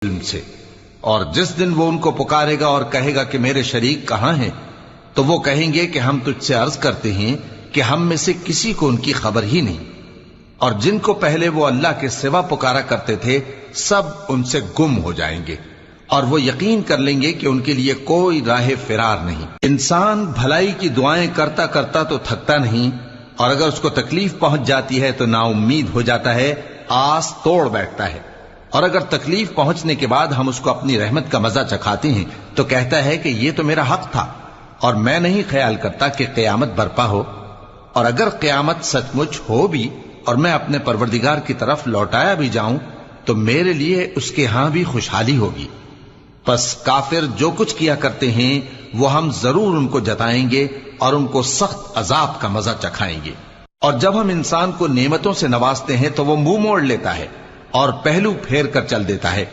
علم سے، اور جس دن وہ ان کو پکارے گا اور کہے گا کہ میرے شریک کہاں ہیں، تو وہ کہیں گے کہ ہم تجھ سے عرض کرتے ہیں کہ ہم میں سے کسی کو ان کی خبر ہی نہیں، اور جن کو پہلے وہ اللہ کے سوا پکارا کرتے تھے سب ان سے گم ہو جائیں گے، اور وہ یقین کر لیں گے کہ ان کے لیے کوئی راہ فرار نہیں۔ انسان بھلائی کی دعائیں کرتا کرتا تو تھکتا نہیں، اور اگر اس کو تکلیف پہنچ جاتی ہے تو نا امید ہو جاتا ہے، آس توڑ بیٹھتا ہے، اور اگر تکلیف پہنچنے کے بعد ہم اس کو اپنی رحمت کا مزہ چکھاتے ہیں تو کہتا ہے کہ یہ تو میرا حق تھا، اور میں نہیں خیال کرتا کہ قیامت برپا ہو، اور اگر قیامت سچ مچ ہو بھی اور میں اپنے پروردگار کی طرف لوٹایا بھی جاؤں تو میرے لیے اس کے ہاں بھی خوشحالی ہوگی۔ پس کافر جو کچھ کیا کرتے ہیں وہ ہم ضرور ان کو جتائیں گے اور ان کو سخت عذاب کا مزہ چکھائیں گے۔ اور جب ہم انسان کو نعمتوں سے نوازتے ہیں تو وہ منہ موڑ لیتا ہے اور پہلو پھیر کر چل دیتا ہے،